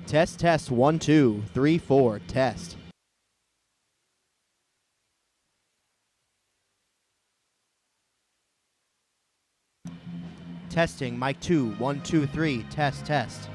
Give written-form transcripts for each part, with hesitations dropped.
Test, test, 1, 2, 3, 4, test. Testing, mic 2, 1, 2, 3, test, test.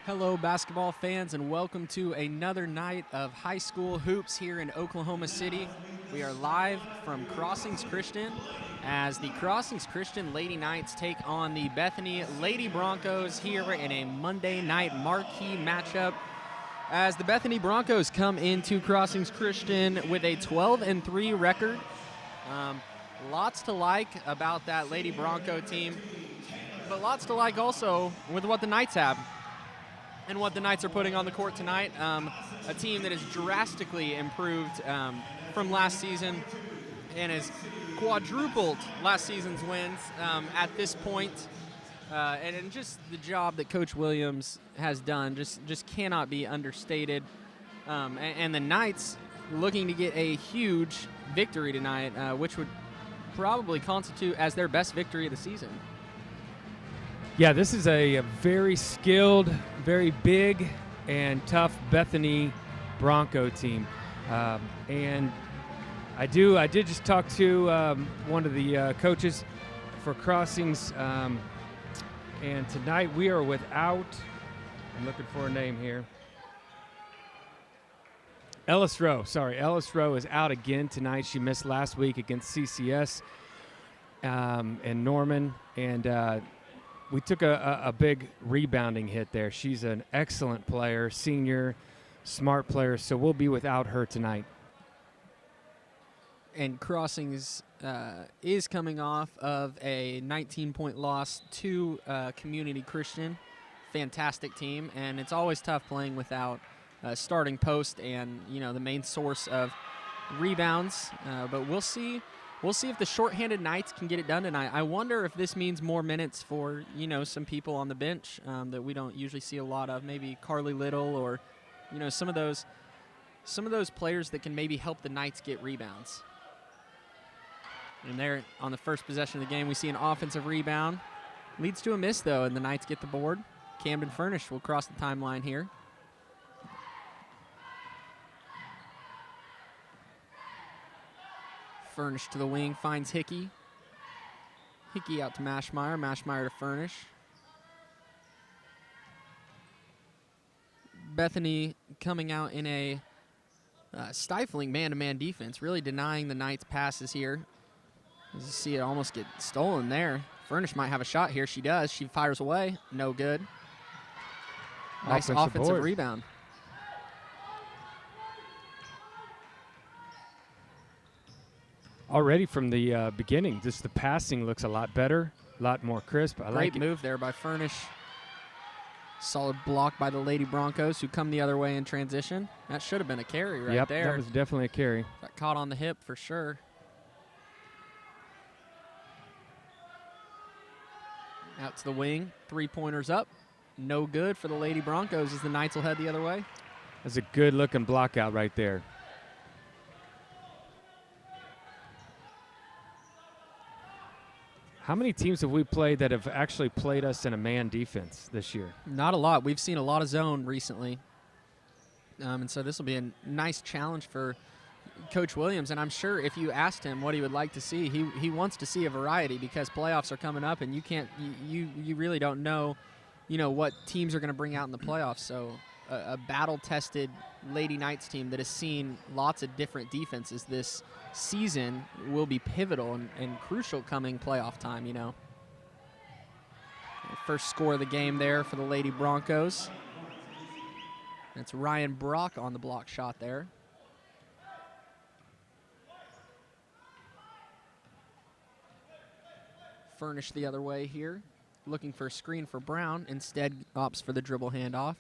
Hello, basketball fans, and welcome to another night of high school hoops here in Oklahoma City. We are live from Crossings Christian as the Crossings Christian Lady Knights take on the Bethany Lady Broncos here in a Monday night marquee matchup. As the Bethany Broncos come into Crossings Christian with a 12-3 record. Lots to like about that Lady Bronco team, but lots to like also with what the Knights have. And what the Knights are putting on the court tonight, a team that has drastically improved from last season and has quadrupled last season's wins at this point. And just the job that Coach Williams has done just cannot be understated. And the Knights looking to get a huge victory tonight, which would probably constitute as their best victory of the season. Yeah, this is a very skilled, very big and tough Bethany Bronco team. And I did just talk to one of the coaches for Crossings. And tonight we are without, I'm looking for a name here. Ellis Rowe. Sorry, Ellis Rowe is out again tonight. She missed last week against CCS and Norman. And we took a big rebounding hit there. She's an excellent player, senior, smart player, so we'll be without her tonight. And Crossings is coming off of a 19-point loss to Community Christian. Fantastic team, and it's always tough playing without starting post and, you know, the main source of rebounds. But we'll see. We'll see if the shorthanded Knights can get it done tonight. I wonder if this means more minutes for, you know, some people on the bench that we don't usually see a lot of. Maybe Carly Little or, you know, some of those players that can maybe help the Knights get rebounds. And there on the first possession of the game, we see an offensive rebound. Leads to a miss, though, and the Knights get the board. Camden Furnish will cross the timeline here. Furnish to the wing, finds Hickey. Hickey out to Mashmeyer, Mashmeyer to Furnish. Bethany coming out in a stifling man-to-man defense, really denying the Knights passes here. As you see it almost get stolen there. Furnish might have a shot here. She does. She fires away. No good. Nice offensive rebound. Already from the beginning, just the passing looks a lot better, a lot more crisp. I like it. Great move there by Furnish. Solid block by the Lady Broncos, who come the other way in transition. That should have been a carry right there. Yep, that was definitely a carry. Got caught on the hip for sure. Out to the wing, three-pointers up. No good for the Lady Broncos as the Knights will head the other way. That's a good-looking block out right there. How many teams have we played that have actually played us in a man defense this year? Not a lot. We've seen a lot of zone recently. And so this will be a nice challenge for Coach Williams. And I'm sure if you asked him what he would like to see, he wants to see a variety because playoffs are coming up and you really don't know, you know, what teams are going to bring out in the playoffs. So a battle-tested Lady Knights team that has seen lots of different defenses this season will be pivotal and crucial coming playoff time, you know. First score of the game there for the Lady Broncos. That's Ryan Brock on the block shot there. Furnish the other way here. Looking for a screen for Brown. Instead opts for the dribble handoff.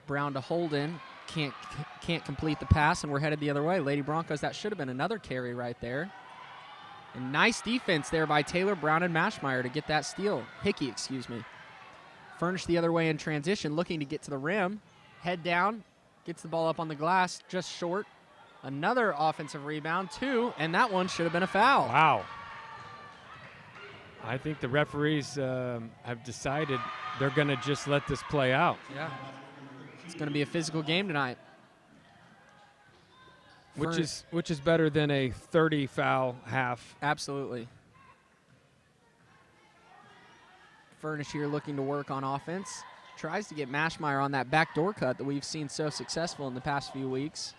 Brown to Holden. Can't complete the pass, and we're headed the other way. Lady Broncos, that should have been another carry right there. And nice defense there by Taylor, Brown, and Mashmeyer to get that steal. Hickey, excuse me. Furnish the other way in transition, looking to get to the rim. Head down, gets the ball up on the glass, just short. Another offensive rebound, two, and that one should have been a foul. Wow. I think the referees have decided they're going to just let this play out. Yeah. It's going to be a physical game tonight. Which is better than a 30 foul half. Absolutely. Furnish here looking to work on offense. Tries to get Mashmeyer on that backdoor cut that we've seen so successful in the past few weeks.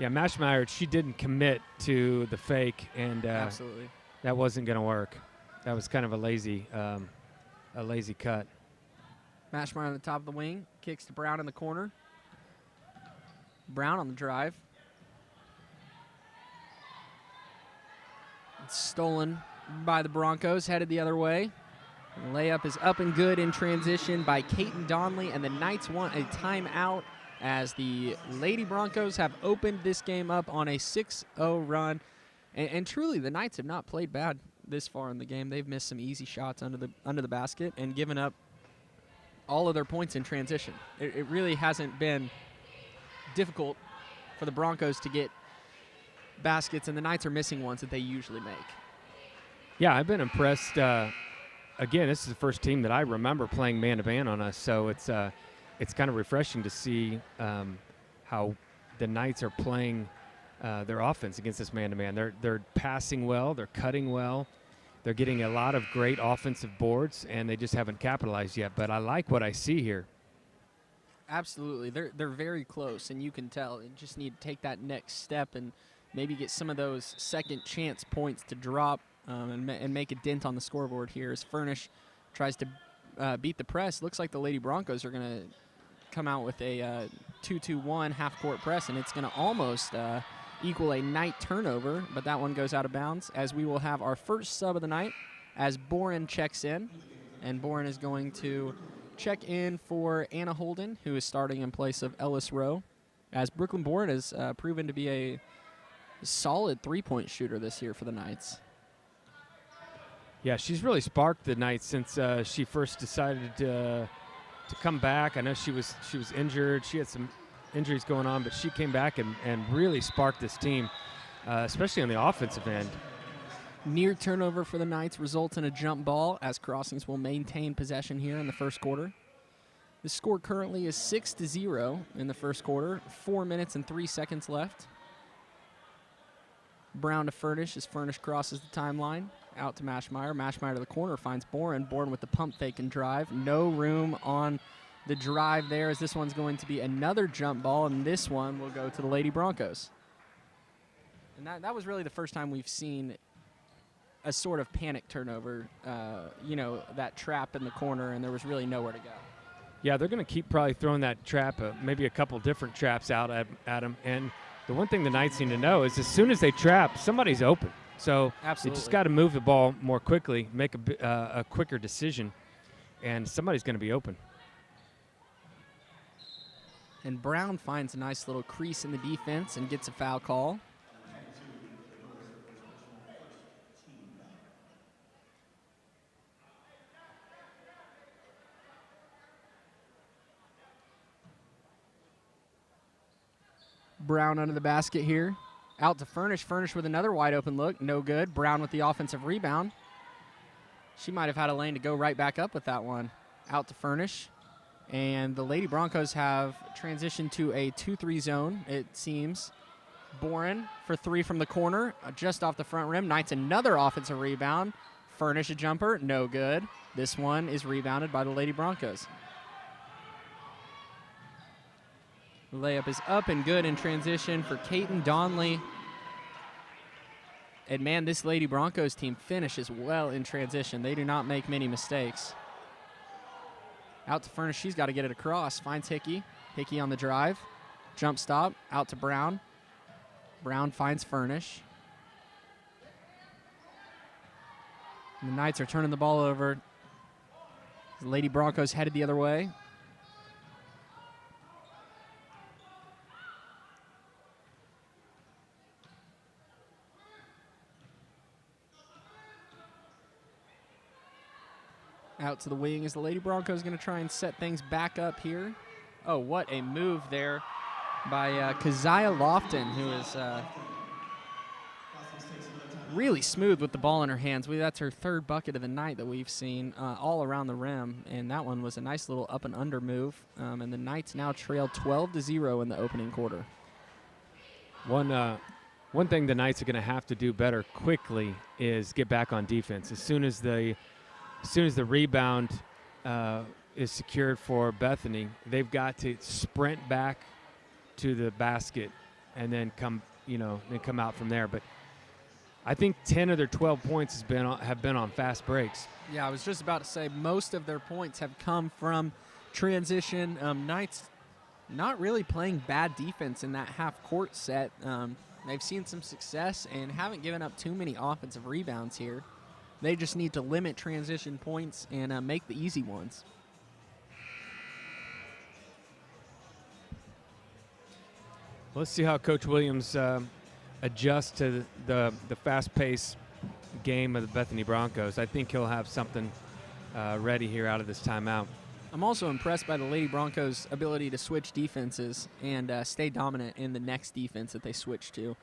Yeah, Mashmeyer, she didn't commit to the fake, and Absolutely. that wasn't going to work. That was kind of a lazy cut. Mashmeyer on the top of the wing, kicks to Brown in the corner. Brown on the drive. It's stolen by the Broncos, headed the other way. And the layup is up and good in transition by Caton Donley, and the Knights want a timeout as the Lady Broncos have opened this game up on a 6-0 run. And truly, the Knights have not played bad this far in the game. They've missed some easy shots under the basket and given up all of their points in transition. It really hasn't been difficult for the Broncos to get baskets, and the Knights are missing ones that they usually make. Yeah, I've been impressed. Again, this is the first team that I remember playing man-to-man on us, so it's kind of refreshing to see how the Knights are playing their offense against this man-to-man. They're passing well, they're cutting well, they're getting a lot of great offensive boards, and they just haven't capitalized yet. But I like what I see here. Absolutely, they're very close, and you can tell. They just need to take that next step and maybe get some of those second chance points to drop and make a dent on the scoreboard here as Furnish tries to beat the press. Looks like the Lady Broncos are going to come out with a 2-2-1 half-court press, and it's going to almost equal a Knight turnover, but that one goes out of bounds as we will have our first sub of the night as Boren checks in, and Boren is going to check in for Anna Holden, who is starting in place of Ellis Rowe, as Brooklyn Boren has proven to be a solid three-point shooter this year for the Knights. Yeah, she's really sparked the Knights since she first decided to come back. I know she was injured. She had some injuries going on, but she came back and really sparked this team, especially on the offensive end. Near turnover for the Knights results in a jump ball as Crossings will maintain possession here in the first quarter. The score currently is 6-0 in the first quarter, 4 minutes and 3 seconds left. Brown to Furnish as Furnish crosses the timeline. Out to Mashmeyer. Mashmeyer to the corner finds Boren. Boren with the pump fake and drive. No room on the drive there as this one's going to be another jump ball, and this one will go to the Lady Broncos. And that was really the first time we've seen a sort of panic turnover, that trap in the corner, and there was really nowhere to go. Yeah, they're going to keep probably throwing that trap, maybe a couple different traps out at them. And the one thing the Knights need to know is as soon as they trap, somebody's open. So Absolutely. you just got to move the ball more quickly, make a quicker decision, and somebody's going to be open. And Brown finds a nice little crease in the defense and gets a foul call. Brown under the basket here. Out to Furnish. Furnish with another wide open look. No good. Brown with the offensive rebound. She might have had a lane to go right back up with that one. Out to Furnish. And the Lady Broncos have transitioned to a 2-3 zone, it seems. Boren for three from the corner, just off the front rim. Knights another offensive rebound. Furnish a jumper. No good. This one is rebounded by the Lady Broncos. The layup is up and good in transition for Caton Donley. And, man, this Lady Broncos team finishes well in transition. They do not make many mistakes. Out to Furnish. She's got to get it across. Finds Hickey. Hickey on the drive. Jump stop. Out to Brown. Brown finds Furnish. And the Knights are turning the ball over. The Lady Broncos headed the other way. Out to the wing as the Lady Broncos going to try and set things back up here. Oh, what a move there by Keziah Lofton, who is really smooth with the ball in her hands. That's her third bucket of the night that we've seen all around the rim, and that one was a nice little up and under move. And the Knights now trail 12-0 in the opening quarter. One thing the Knights are going to have to do better quickly is get back on defense. As soon as the rebound is secured for Bethany, they've got to sprint back to the basket and then come out from there. But I think 10 of their 12 points have been on fast breaks. Yeah, I was just about to say most of their points have come from transition. Knights not really playing bad defense in that half-court set. They've seen some success and haven't given up too many offensive rebounds here. They just need to limit transition points and make the easy ones. Let's see how Coach Williams adjusts to the fast-paced game of the Bethany Broncos. I think he'll have something ready here out of this timeout. I'm also impressed by the Lady Broncos' ability to switch defenses and stay dominant in the next defense that they switch to.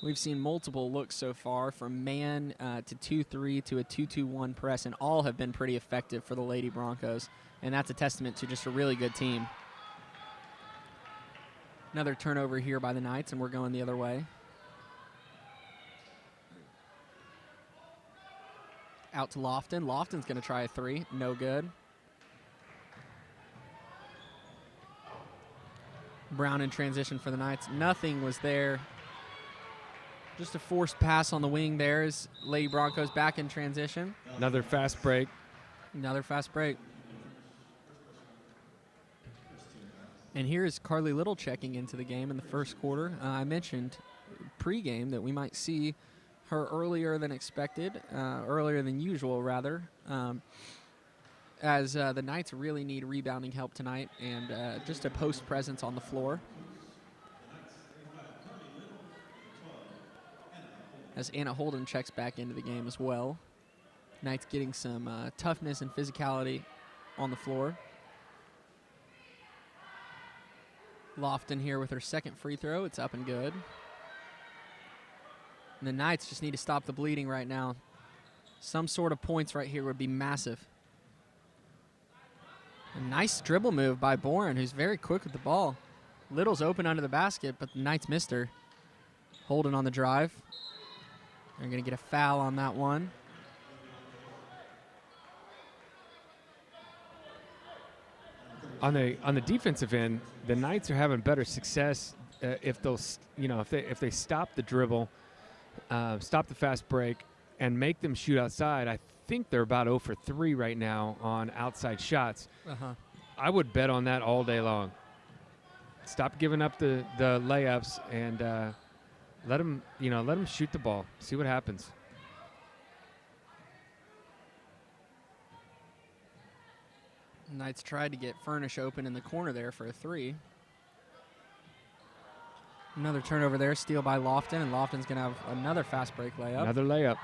We've seen multiple looks so far, from man to 2-3 to a 2-2-1 press, and all have been pretty effective for the Lady Broncos, and that's a testament to just a really good team. Another turnover here by the Knights, and we're going the other way. Out to Lofton. Lofton's going to try a three. No good. Brown in transition for the Knights. Nothing was there. Just a forced pass on the wing there as Lady Broncos back in transition. Another fast break. Another fast break. And here is Carly Little checking into the game in the first quarter. I mentioned pregame that we might see her earlier than expected, earlier than usual, rather, as the Knights really need rebounding help tonight and just a post presence on the floor. As Anna Holden checks back into the game as well. Knights getting some toughness and physicality on the floor. Lofton here with her second free throw. It's up and good. And the Knights just need to stop the bleeding right now. Some sort of points right here would be massive. A nice dribble move by Boren, who's very quick with the ball. Little's open under the basket, but the Knights missed her. Holden on the drive. They're going to get a foul on that one. On the defensive end, the Knights are having better success if they stop the dribble, stop the fast break, and make them shoot outside. I think they're about 0 for 3 right now on outside shots. I would bet on that all day long. Stop giving up the layups and let them shoot the ball. See what happens. Knights tried to get Furnish open in the corner there for a three. Another turnover there, steal by Lofton, and Lofton's going to have another fast break layup. Another layup.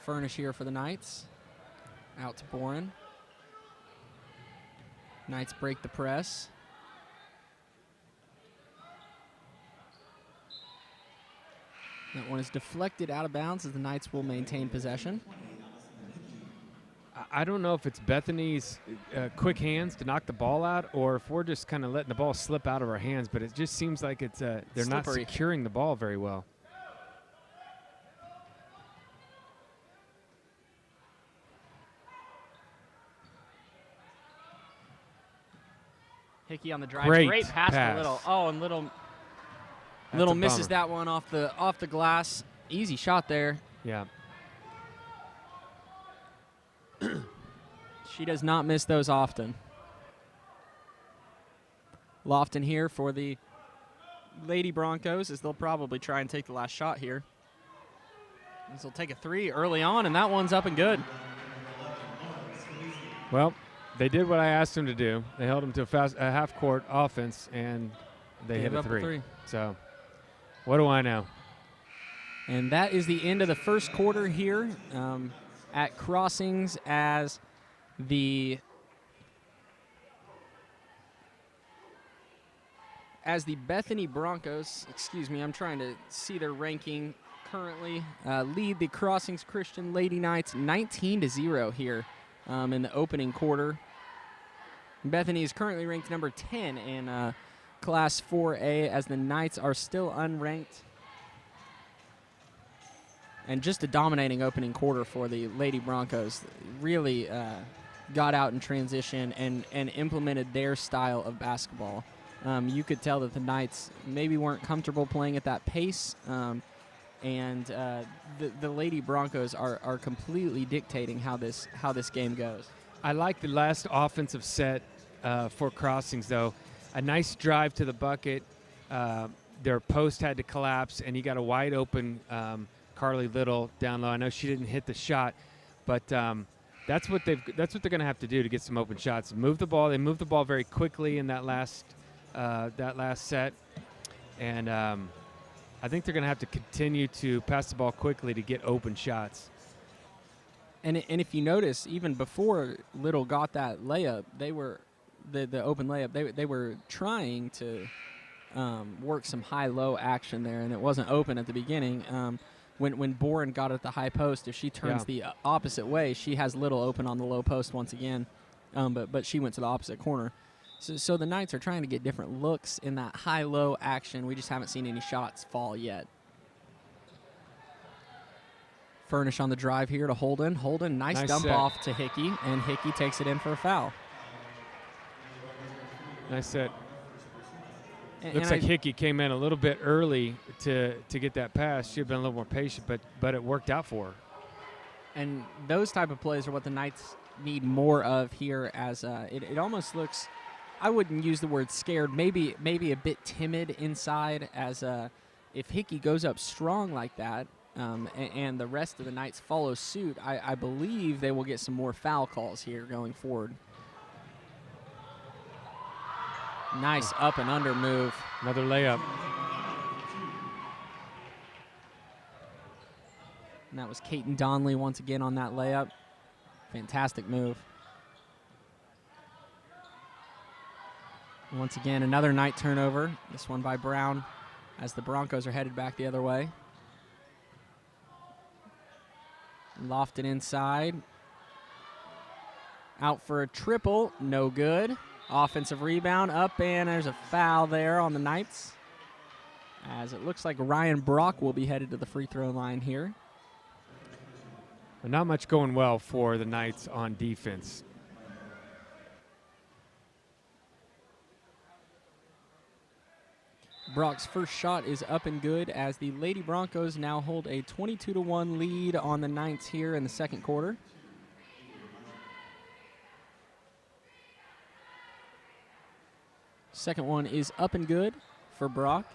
Furnish here for the Knights. Out to Boren. Knights break the press. That one is deflected out of bounds as the Knights will maintain possession. I don't know if it's Bethany's quick hands to knock the ball out or if we're just kind of letting the ball slip out of our hands, but it just seems like it's they're not securing the ball very well. Hickey on the drive. Great pass pass. to Little. Oh, and Little misses that one off the glass. Easy shot there. Yeah. She does not miss those often. Lofton here for the Lady Broncos, as they'll probably try and take the last shot here. As they'll take a three early on, and that one's up and good. Well, they did what I asked them to do. They held them to a half-court offense, and they hit a three. So, what do I know? And that is the end of the first quarter here at Crossings, as the Bethany Broncos, excuse me, I'm trying to see their ranking currently, lead the Crossings Christian Lady Knights 19-0 here in the opening quarter. Bethany is currently ranked number 10 in Class 4A, as the Knights are still unranked. and just a dominating opening quarter for the Lady Broncos. Really got out in transition and implemented their style of basketball. You could tell that the Knights maybe weren't comfortable playing at that pace, and the Lady Broncos are completely dictating how this game goes. I like the last offensive set for Crossings, though. A nice drive to the bucket. Their post had to collapse, and you got a wide open Carly Little down low. I know she didn't hit the shot, but that's what they're going to have to do to get some open shots. Move the ball. They moved the ball very quickly in that last set, and I think they're going to have to continue to pass the ball quickly to get open shots. And if you notice, even before Little got that layup, they were the open layup. They were trying to work some high-low action there, and it wasn't open at the beginning. When Boren got at the high post, if she turns the opposite way, she has Little open on the low post once again, but she went to the opposite corner. So the Knights are trying to get different looks in that high-low action. We just haven't seen any shots fall yet. Furnish on the drive here to Holden. Holden, nice dump set. off to Hickey, and Hickey takes it in for a foul. Nice set. And Looks like Hickey came in a little bit early to get that pass. Should have been a little more patient, but it worked out for her. And those type of plays are what the Knights need more of here, as it almost looks, I wouldn't use the word scared, maybe a bit timid inside, as if Hickey goes up strong like that, and the rest of the Knights follow suit, I believe they will get some more foul calls here going forward. Nice up and under move. Another layup. And that was Kaiten Donnelly once again on that layup. Fantastic move. Once again, another Knight turnover. This one by Brown, as the Broncos are headed back the other way. Lofted inside. Out for a triple, no good. Offensive rebound up, and there's a foul there on the Knights, as it looks like Ryan Brock will be headed to the free throw line here. Not much going well for the Knights on defense. Brock's first shot is up and good, as the Lady Broncos now hold a 22-1 lead on the Knights here in the second quarter. Second one is up and good for Brock.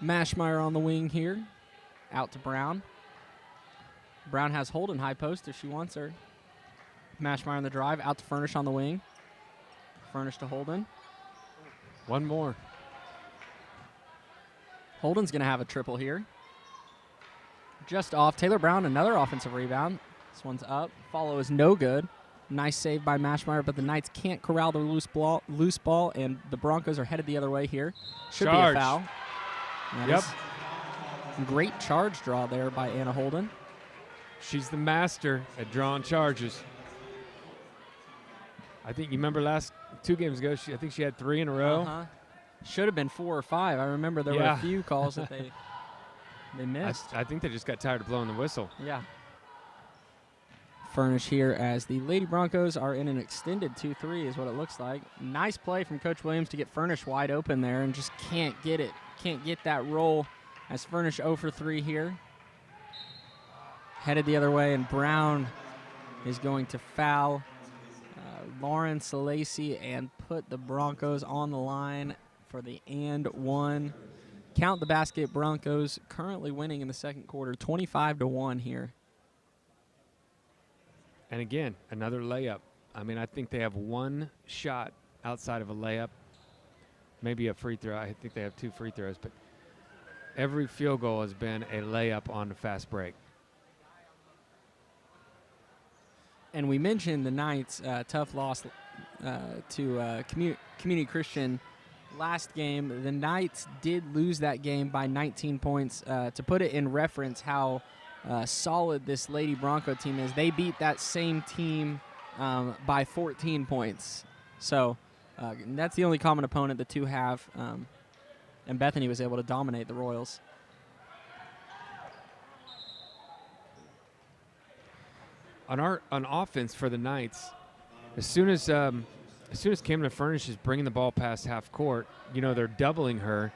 Mashmeyer on the wing here. Out to Brown. Brown has Holden high post if she wants her. Mashmeyer on the drive. Out to Furnish on the wing. Furnish to Holden. One more. Holden's going to have a triple here. Just off. Taylor Brown, another offensive rebound. This one's up. Follow is no good. Nice save by Mashmeyer, but the Knights can't corral the loose ball, and the Broncos are headed the other way here. Should Charge. be a foul. Yep. Great charge draw there by Anna Holden. She's the master at drawing charges. I think you remember last 2 games ago, I think she had 3 in a row. Should have been 4 or 5. I remember there were a few calls that they missed. I think they just got tired of blowing the whistle. Yeah. Furnish here, as the Lady Broncos are in an extended 2-3 is what it looks like. Nice play from Coach Williams to get Furnish wide open there, and just can't get it. Can't get that roll, as Furnish 0 for 3 here. Headed the other way, and Brown is going to foul Lauren Salacey and put the Broncos on the line for the and one. Count the basket. Broncos currently winning in the second quarter, 25-1 here. And again, another layup. I mean, I think they have 1 shot outside of a layup, maybe a free throw. I think they have 2 free throws, but every field goal has been a layup on the fast break. And we mentioned the Knights' tough loss to Community Christian last game. The Knights did lose that game by 19 points. To put it in reference how solid this Lady Bronco team is, they beat that same team by 14 points So that's the only common opponent the two have, and Bethany was able to dominate the Royals. On offense for the Knights, as soon as Camden Furnish is bringing the ball past half court, they're doubling her,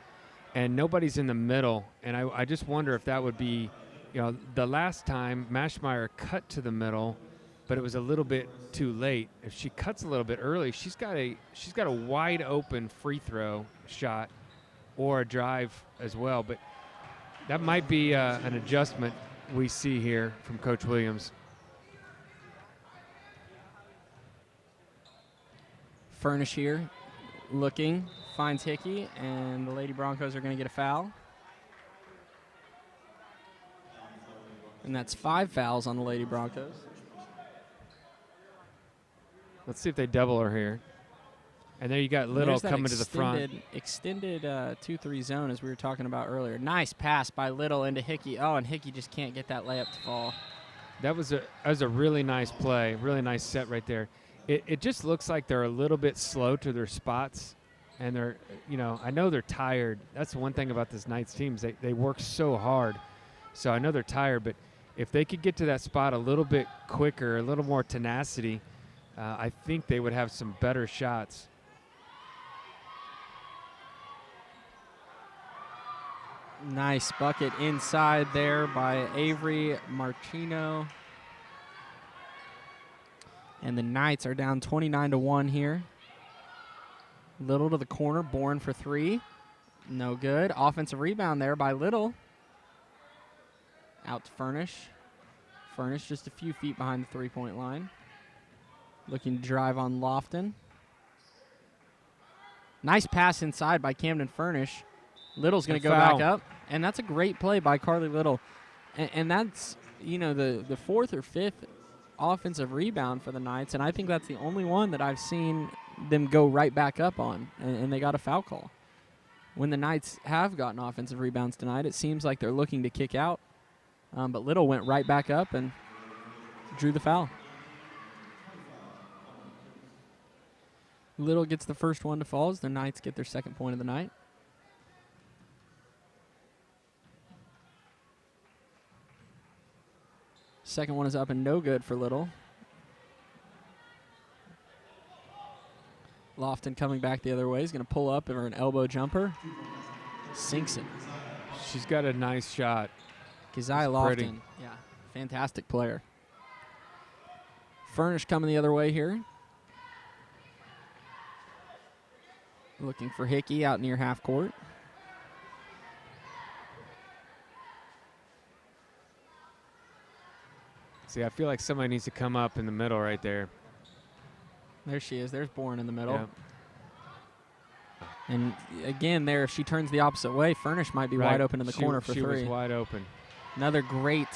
and nobody's in the middle. And I just wonder if that would be, the last time Mashmeyer cut to the middle, but it was a little bit too late. If she cuts a little bit early, she's got a wide open free throw shot or a drive as well. But that might be an adjustment we see here from Coach Williams. Furnish here, looking, finds Hickey, and the Lady Broncos are going to get a foul. And that's 5 fouls on the Lady Broncos. Let's see if they double her here. And there you got Little coming to the front. Extended 2-3 zone, as we were talking about earlier. Nice pass by Little into Hickey. Oh, and Hickey just can't get that layup to fall. That was a really nice play, really nice set right there. It just looks like they're a little bit slow to their spots, and they're, I know they're tired. That's the one thing about this Knights team is they work so hard. So I know they're tired, but if they could get to that spot a little bit quicker, a little more tenacity, I think they would have some better shots. Nice bucket inside there by Avery Martino. And the Knights are down 29-1 here. Little to the corner, Bourne for 3. No good. Offensive rebound there by Little. Out to Furnish. Furnish just a few feet behind the three-point line. Looking to drive on Lofton. Nice pass inside by Camden Furnish. Little's going to go back up. And that's a great play by Carly Little. And that's, the fourth or fifth offensive rebound for the Knights, and I think that's the only one that I've seen them go right back up on, and they got a foul call. When the Knights have gotten offensive rebounds tonight, it seems like they're looking to kick out, but Little went right back up and drew the foul. Little gets the first one to fall as the Knights get their second point of the night. Second one is up and no good for Little. Lofton coming back the other way. He's going to pull up for an elbow jumper. Sinks it. She's got a nice shot. Keziah Lofton. Yeah, fantastic player. Furnish coming the other way here. Looking for Hickey out near half court. See, I feel like somebody needs to come up in the middle right there. There she is. There's Bourne in the middle. Yep. And again, there, if she turns the opposite way, Furnish might be wide open in the corner for 3. She was wide open. Another great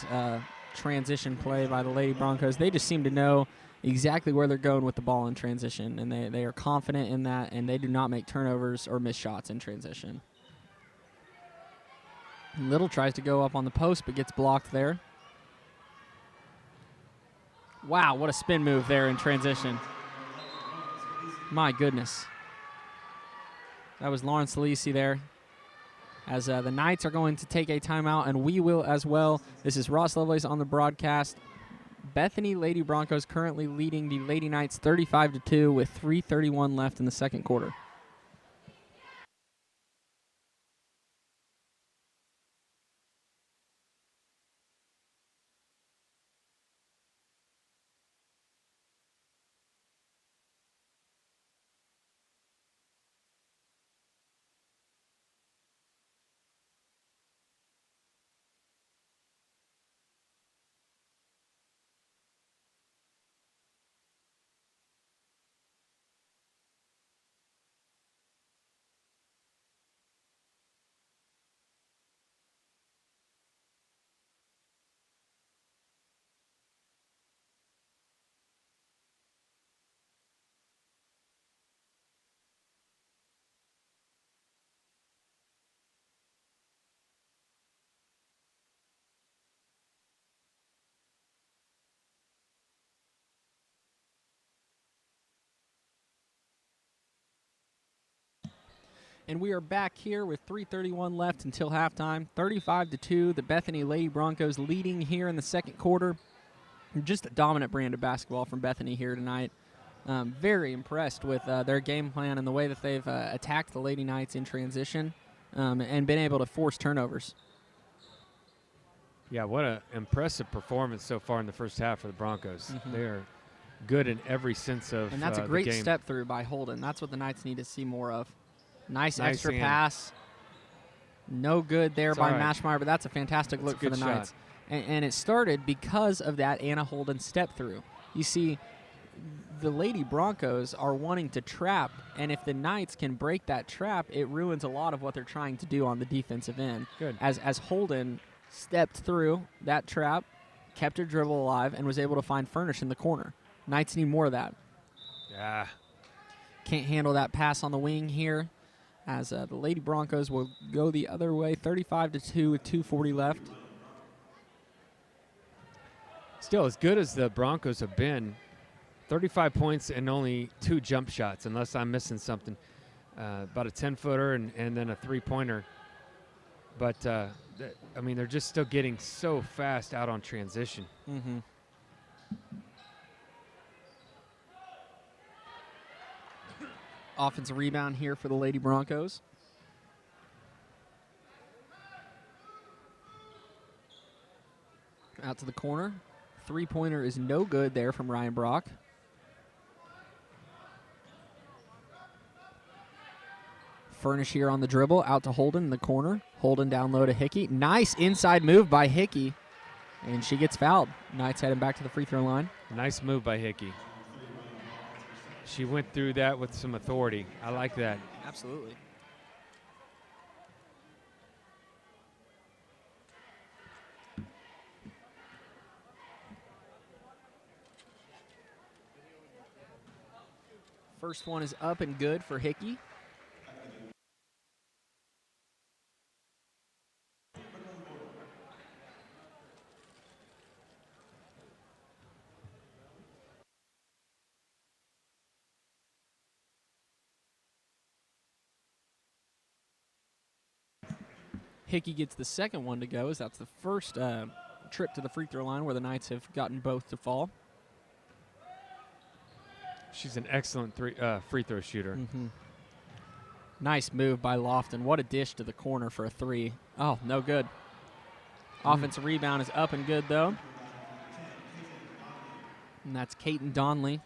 transition play by the Lady Broncos. They just seem to know exactly where they're going with the ball in transition, and they are confident in that, and they do not make turnovers or miss shots in transition. Little tries to go up on the post, but gets blocked there. Wow, what a spin move there in transition. My goodness. That was Lauren Salisi there. As the Knights are going to take a timeout, and we will as well. This is Ross Lovelace on the broadcast. Bethany Lady Broncos currently leading the Lady Knights 35-2 with 3:31 left in the second quarter. And we are back here with 3:31 left until halftime. 35-2, the Bethany Lady Broncos leading here in the second quarter. Just a dominant brand of basketball from Bethany here tonight. Very impressed with their game plan and the way that they've attacked the Lady Knights in transition and been able to force turnovers. Yeah, what an impressive performance so far in the first half for the Broncos. They are good in every sense of And that's a the great game. step through by Holden. That's what the Knights need to see more of. Nice Nice extra hand. pass. No good there It's by all right. Mashmeyer, but that's a fantastic That's look a for the good shot. Knights. And it started because of that Anna Holden step through. You see, the Lady Broncos are wanting to trap, and if the Knights can break that trap, it ruins a lot of what they're trying to do on the defensive end. Good. As Holden stepped through that trap, kept her dribble alive, and was able to find Furnish in the corner. Knights need more of that. Yeah. Can't handle that pass on the wing here, as the Lady Broncos will go the other way, 35-2 with 2:40 left. Still, as good as the Broncos have been, 35 points and only 2 jump shots, unless I'm missing something. About a 10-footer and then a 3-pointer. But, I mean, they're just still getting so fast out on transition. Mm-hmm. Offensive rebound here for the Lady Broncos. Out to the corner. Three-pointer is no good there from Ryan Brock. Furnish here on the dribble. Out to Holden in the corner. Holden down low to Hickey. Nice inside move by Hickey. And she gets fouled. Knights heading back to the free throw line. Nice move by Hickey. She went through that with some authority. I like that. Absolutely. First one is up and good for Hickey. Hickey gets the second one to go, as that's the first trip to the free throw line where the Knights have gotten both to fall. She's an excellent free throw shooter. Mm-hmm. Nice move by Lofton. What a dish to the corner for a three. Oh, no good. Offensive rebound is up and good, though. And that's Caton Donley.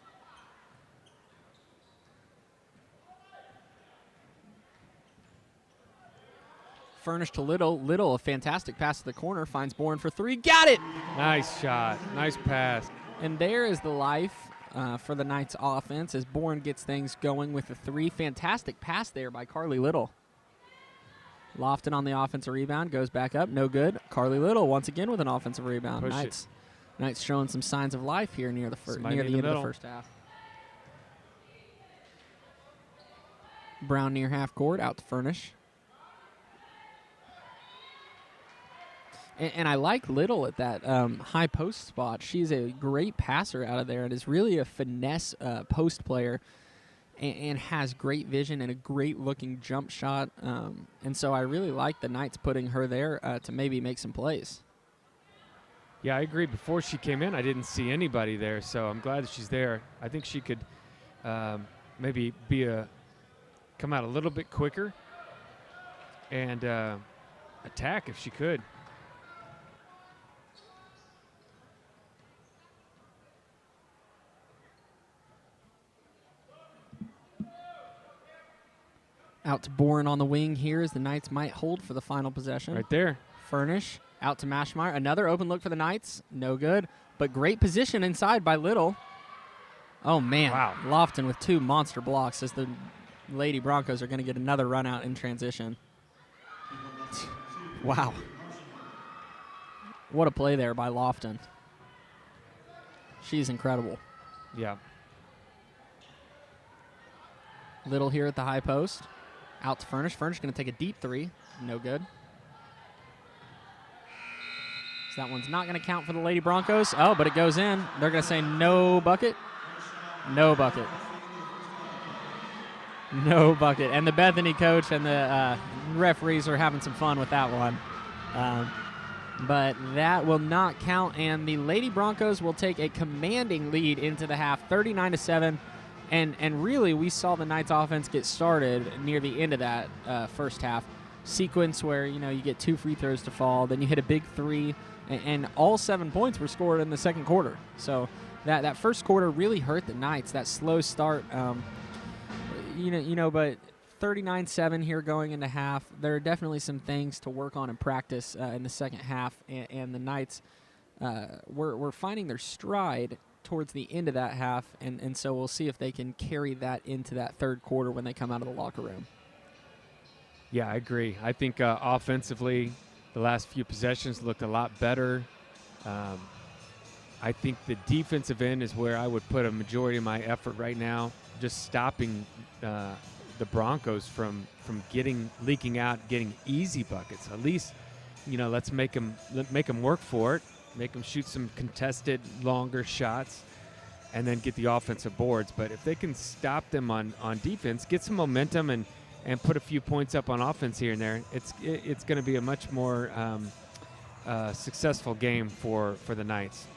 Furnish to Little. Little, a fantastic pass to the corner, finds Bourne for three. Got it! Nice shot. Nice pass. And there is the life for the Knights offense as Bourne gets things going with the three. Fantastic pass there by Carly Little. Lofton on the offensive rebound, goes back up, no good. Carly Little once again with an offensive rebound. Knights showing some signs of life here near the end of the first half. Brown near half court, out to Furnish. And I like Little at that high post spot. She's a great passer out of there and is really a finesse post player and has great vision and a great-looking jump shot. And so I really like the Knights putting her there to maybe make some plays. Yeah, I agree. Before she came in, I didn't see anybody there, so I'm glad that she's there. I think she could maybe come out a little bit quicker and attack if she could. Out to Bourne on the wing here as the Knights might hold for the final possession. Right there. Furnish out to Mashmeyer. Another open look for the Knights. No good. But great position inside by Little. Oh, man. Wow. Lofton with two monster blocks as the Lady Broncos are going to get another run out in transition. Wow. What a play there by Lofton. She's incredible. Yeah. Little here at the high post. Out to Furnish. Furnish going to take a deep three. No good. So that one's not going to count for the Lady Broncos. Oh, but it goes in. They're going to say no bucket. No bucket. No bucket. And the Bethany coach and the referees are having some fun with that one. But that will not count, and the Lady Broncos will take a commanding lead into the half, 39-7. And really, we saw the Knights offense get started near the end of that first half sequence where, you get 2 free throws to fall, then you hit a big 3, and all 7 points were scored in the second quarter. So that first quarter really hurt the Knights, that slow start. But 39-7 here going into half. There are definitely some things to work on in practice in the second half, and the Knights were finding their stride towards the end of that half, and so we'll see if they can carry that into that third quarter when they come out of the locker room. Yeah, I agree. I think offensively, the last few possessions looked a lot better. I think the defensive end is where I would put a majority of my effort right now, just stopping the Broncos from leaking out, getting easy buckets. At least, let's make them work for it, make them shoot some contested, longer shots, and then get the offensive boards. But if they can stop them on defense, get some momentum, and put a few points up on offense here and there, it's going to be a much more successful game for the Knights.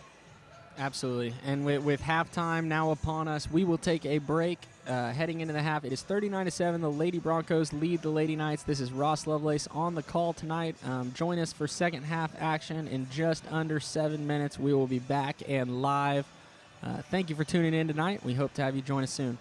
Absolutely. And with halftime now upon us, we will take a break. Heading into the half, it is 39-7. The Lady Broncos lead the Lady Knights. This is Ross Lovelace on the call tonight. Join us for second half action in just under 7 minutes. We will be back and live. Thank you for tuning in tonight. We hope to have you join us soon.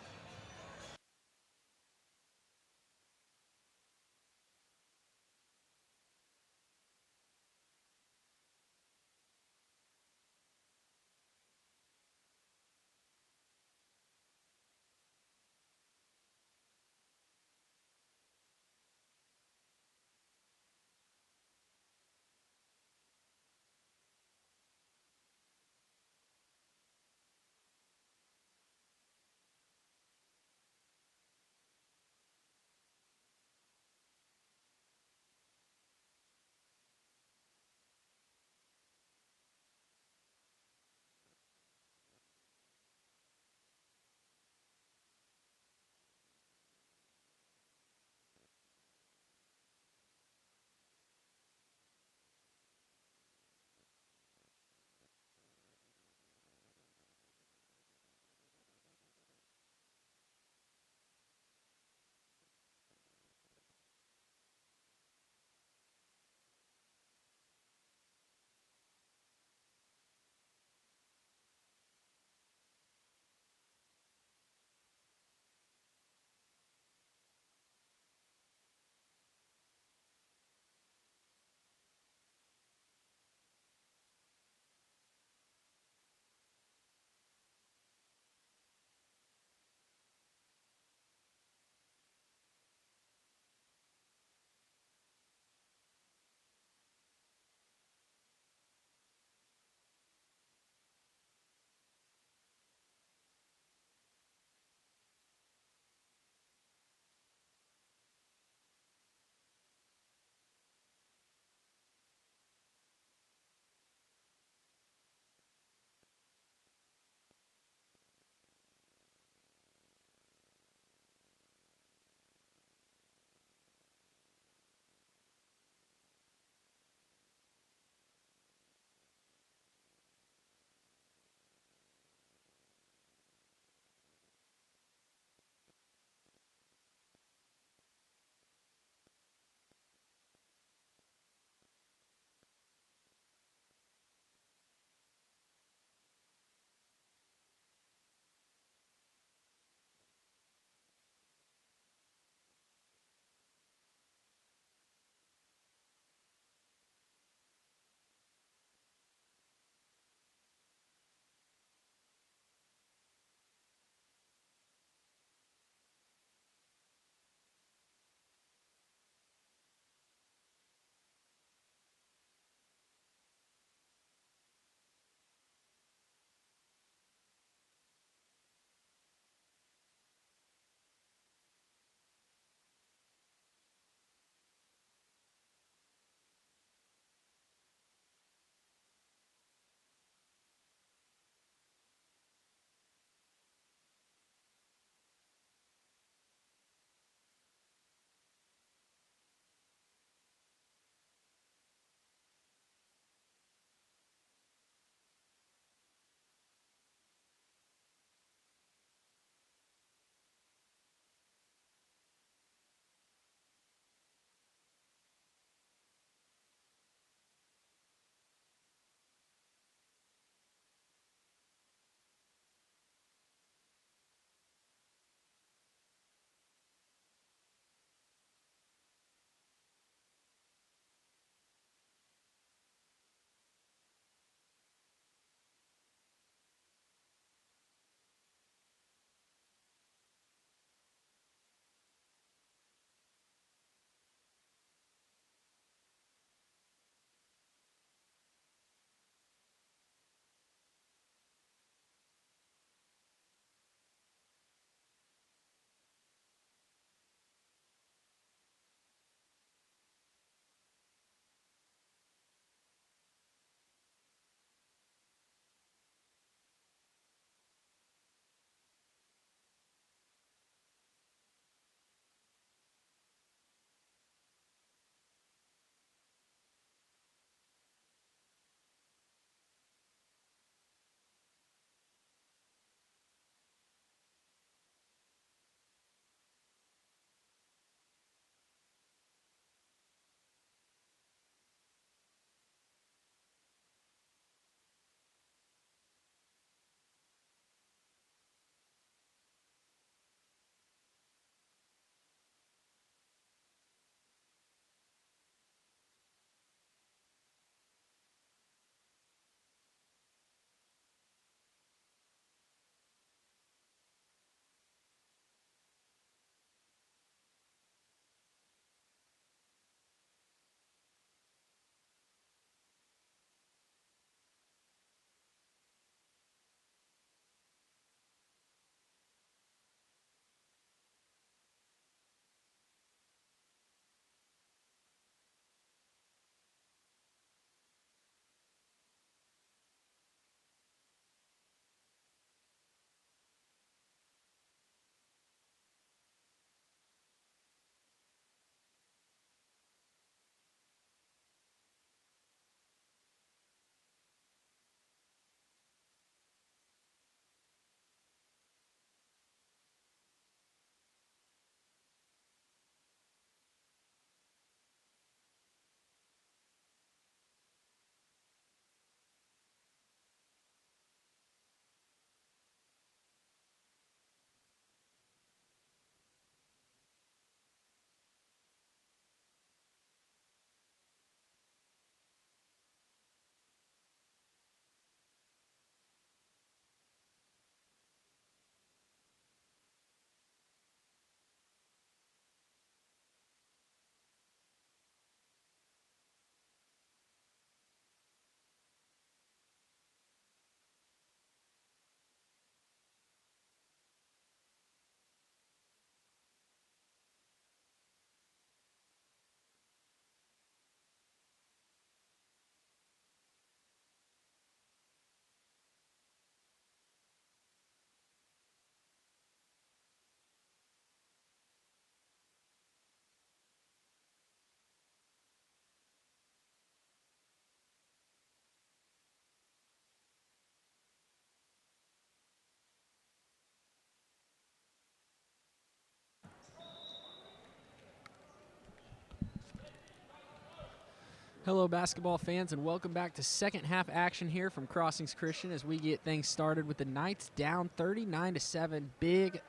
Hello, basketball fans, and welcome back to second half action here from Crossings Christian as we get things started with the Knights down 39-7. Big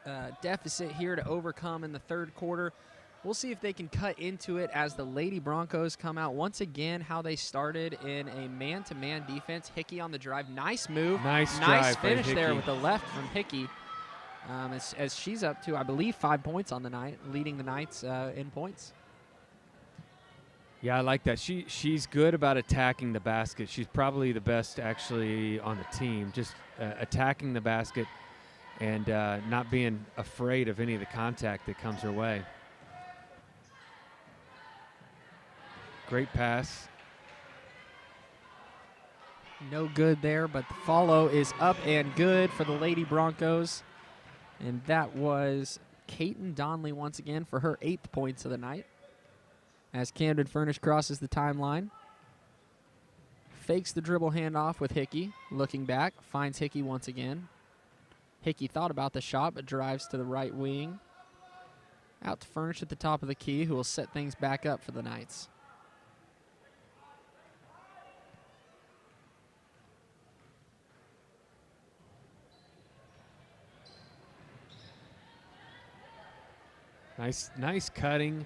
deficit here to overcome in the third quarter. We'll see if they can cut into it as the Lady Broncos come out once again. How they started in a man-to-man defense. Hickey on the drive. Nice move. Nice drive by finish there Hickey. with the left from Hickey. As she's up to, I believe, 5 points on the night, leading the Knights in points. Yeah, I like that. She's good about attacking the basket. She's probably the best actually on the team, just attacking the basket and not being afraid of any of the contact that comes her way. Great pass. No good there, but the follow is up and good for the Lady Broncos. And that was Caton Donnelly once again for her 8th points of the night. As Camden Furnish crosses the timeline. Fakes the dribble handoff with Hickey. Looking back, finds Hickey once again. Hickey thought about the shot, but drives to the right wing. Out to Furnish at the top of the key, who will set things back up for the Knights. Nice cutting.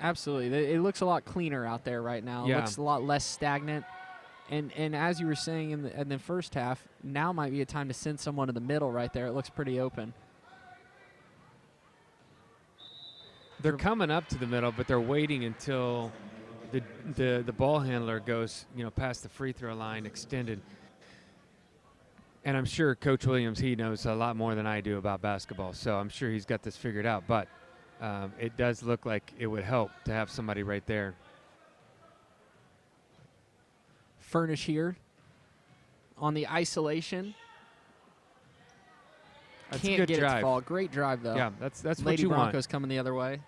Absolutely. It looks a lot cleaner out there right now. Yeah. It looks a lot less stagnant. And as you were saying in the first half, now might be a time to send someone to the middle right there. It looks pretty open. They're coming up to the middle, but they're waiting until the ball handler goes, past the free throw line extended. And I'm sure Coach Williams, he knows a lot more than I do about basketball, so I'm sure he's got this figured out. But it does look like it would help to have somebody right there. Furnish here on the isolation. That's Can't a good get drive. it to fall. Great drive, though. Yeah, that's what Lady you Broncos want. coming the other way.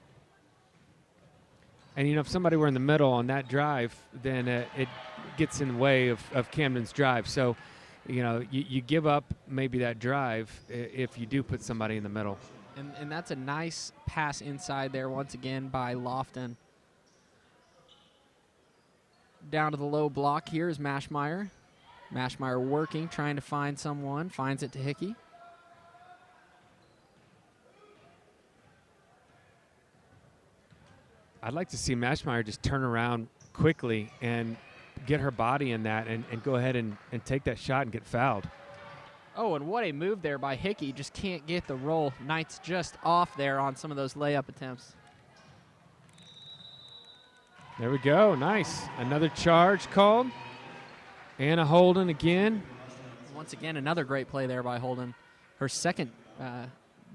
And, if somebody were in the middle on that drive, then it gets in the way of Camden's drive. So, you give up maybe that drive if you do put somebody in the middle. And that's a nice pass inside there once again by Lofton. Down to the low block here is Mashmeyer. Mashmeyer working, trying to find someone. Finds it to Hickey. I'd like to see Mashmeyer just turn around quickly and get her body in that and go ahead and take that shot and get fouled. Oh, and what a move there by Hickey. Just can't get the roll. Knights just off there on some of those layup attempts. There we go. Nice. Another charge called. Anna Holden again. Once again, another great play there by Holden. Her second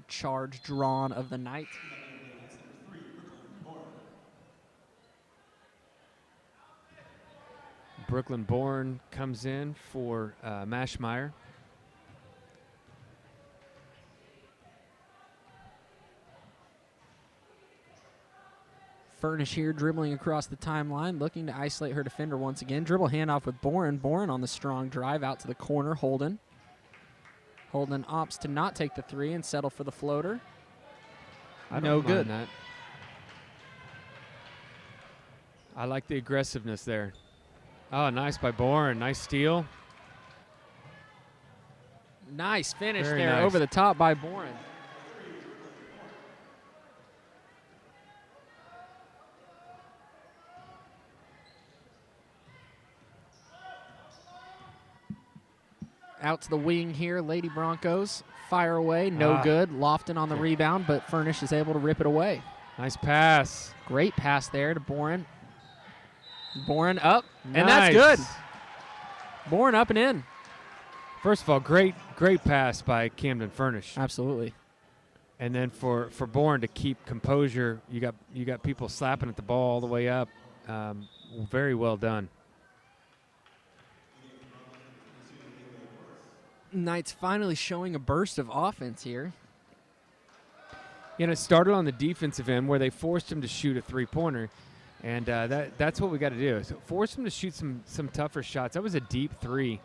charge drawn of the night. Brooklyn Bourne comes in for Mashmeyer. Furnish here dribbling across the timeline, looking to isolate her defender once again. Dribble handoff with Boren. Boren on the strong drive out to the corner. Holden. Holden opts to not take the three and settle for the floater. No good. That. I like the aggressiveness there. Oh, nice by Boren. Nice steal. Nice finish Very there nice. over the top by Boren. Out to the wing here, Lady Broncos. Fire away, no good. Lofton on the rebound, but Furnish is able to rip it away. Nice pass. Great pass there to Boren. Boren up, Nice. and that's good. Boren up and in. First of all, great pass by Camden Furnish. Absolutely. And then for Bourne to keep composure, you got people slapping at the ball all the way up. Very well done. Knights finally showing a burst of offense here. It started on the defensive end where they forced him to shoot a three-pointer, and that's what we got to do. So force him to shoot some tougher shots. That was a deep three.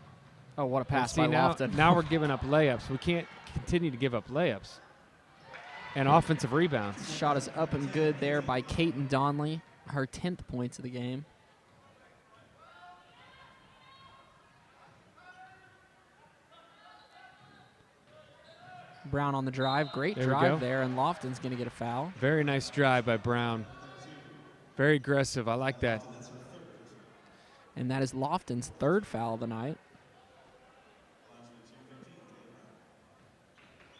Oh, what a pass And by see, Lofton. now we're giving up layups. We can't continue to give up layups. And offensive rebounds. Shot is up and good there by Caton Donnelly, her 10th points of the game. Brown on the drive. Great There we drive go. there, and Lofton's going to get a foul. Very nice drive by Brown. Very aggressive. I like that. And that is Lofton's third foul of the night.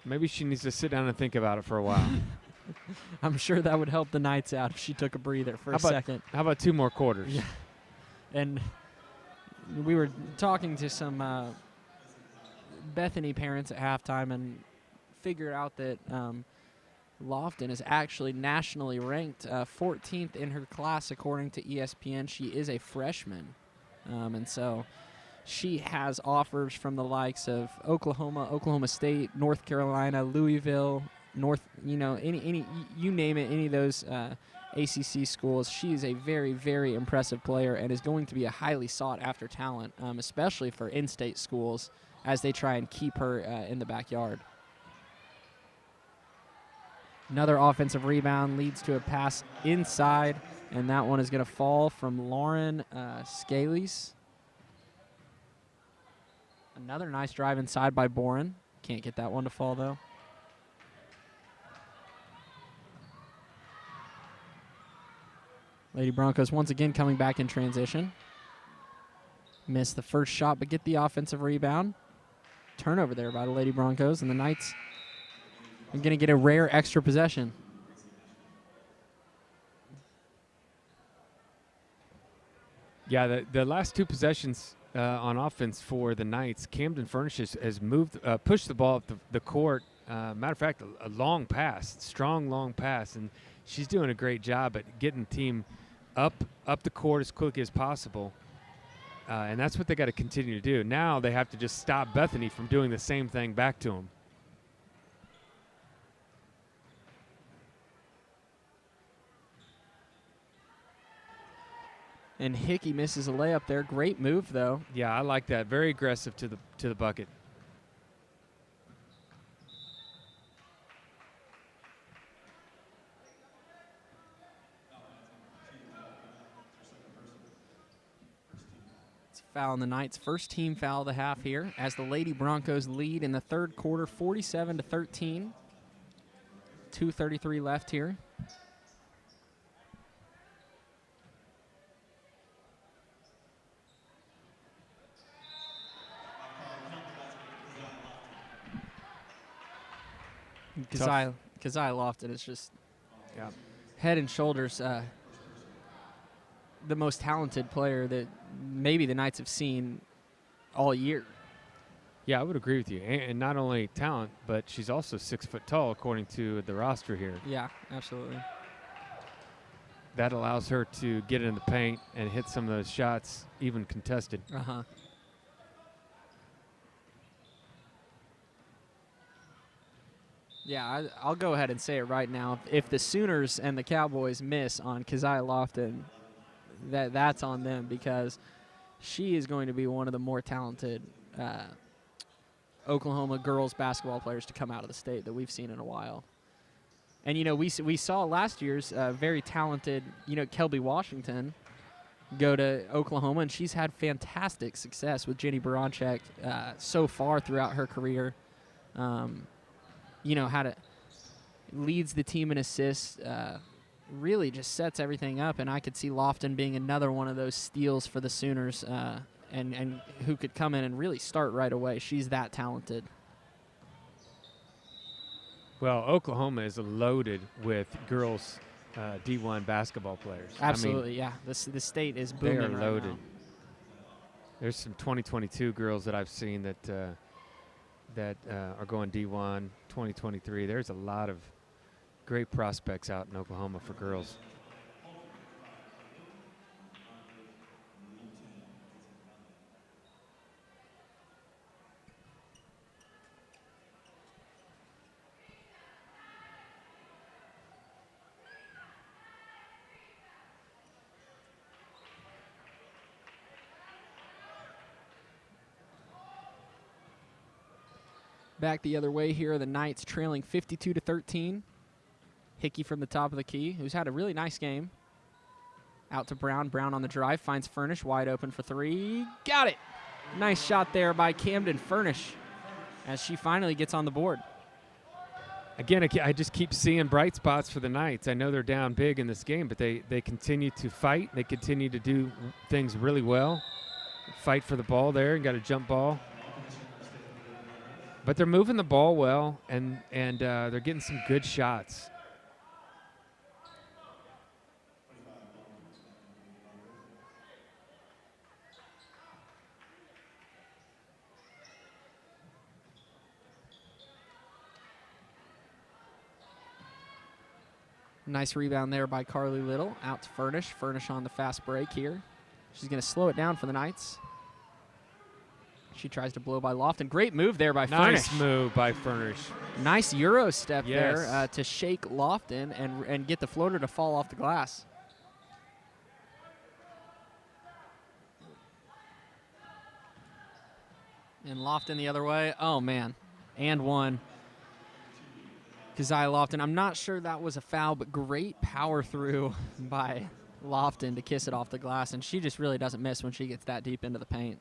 Maybe she needs to sit down and think about it for a while. I'm sure that would help the Knights out if she took a breather for a second. How about 2 more quarters? Yeah. And we were talking to some Bethany parents at halftime and figured out that Lofton is actually nationally ranked 14th in her class according to ESPN. She is a freshman. And so she has offers from the likes of Oklahoma, Oklahoma State, North Carolina, Louisville, any you name it, any of those ACC schools. She is a very, very impressive player and is going to be a highly sought-after talent, especially for in-state schools as they try and keep her in the backyard. Another offensive rebound leads to a pass inside, and that one is going to fall from Lauren Scalise. Another nice drive inside by Boren. Can't get that one to fall, though. Lady Broncos once again coming back in transition. Missed the first shot, but get the offensive rebound. Turnover there by the Lady Broncos, and the Knights are going to get a rare extra possession. Yeah, the last 2 possessions on offense for the Knights, Camden Furnish has moved, pushed the ball up the court. Matter of fact, a long pass, strong long pass, and she's doing a great job at getting the team up the court as quickly as possible. And that's what they got to continue to do. Now they have to just stop Bethany from doing the same thing back to them. And Hickey misses a layup there. Great move, though. Yeah, I like that. Very aggressive to the bucket. It's a foul on the Knights' first team foul of the half here as the Lady Broncos lead in the third quarter, 47-13. 2:33 left here. Keziah Lofton is just head and shoulders the most talented player that maybe the Knights have seen all year. Yeah, I would agree with you. And not only talent, but she's also 6 foot tall according to the roster here. Yeah, absolutely. That allows her to get in the paint and hit some of those shots, even contested. Uh-huh. Yeah, I'll go ahead and say it right now. If the Sooners and the Cowboys miss on Keziah Lofton, that's on them, because she is going to be one of the more talented Oklahoma girls basketball players to come out of the state that we've seen in a while. And, we saw last year's very talented, Kelby Washington go to Oklahoma, and she's had fantastic success with Jenny Baranchek so far throughout her career. Leads the team in assists, really just sets everything up, and I could see Lofton being another one of those steals for the Sooners, and who could come in and really start right away. She's that talented. Well, Oklahoma is loaded with girls D1 basketball players. Absolutely, yeah. The state is booming they are right loaded. now. There's some 2022 girls that I've seen that are going D1 2023. There's a lot of great prospects out in Oklahoma for girls. Back the other way here, the Knights trailing 52-13. Hickey from the top of the key, who's had a really nice game. Out to Brown. Brown on the drive, finds Furnish wide open for 3. Got it! Nice shot there by Camden Furnish as she finally gets on the board. Again, I just keep seeing bright spots for the Knights. I know they're down big in this game, but they continue to fight. They continue to do things really well. Fight for the ball there and got a jump ball. But they're moving the ball well, and they're getting some good shots. Nice rebound there by Carly Little. Out to Furnish. Furnish on the fast break here. She's going to slow it down for the Knights. She tries to blow by Lofton. Great move there by Furnish. Nice move by Furnish. Nice Euro step Yes. there to shake Lofton and get the floater to fall off the glass. And Lofton the other way. Oh, man. And one. Keziah Lofton. I'm not sure that was a foul, but great power through by Lofton to kiss it off the glass. And she just really doesn't miss when she gets that deep into the paint.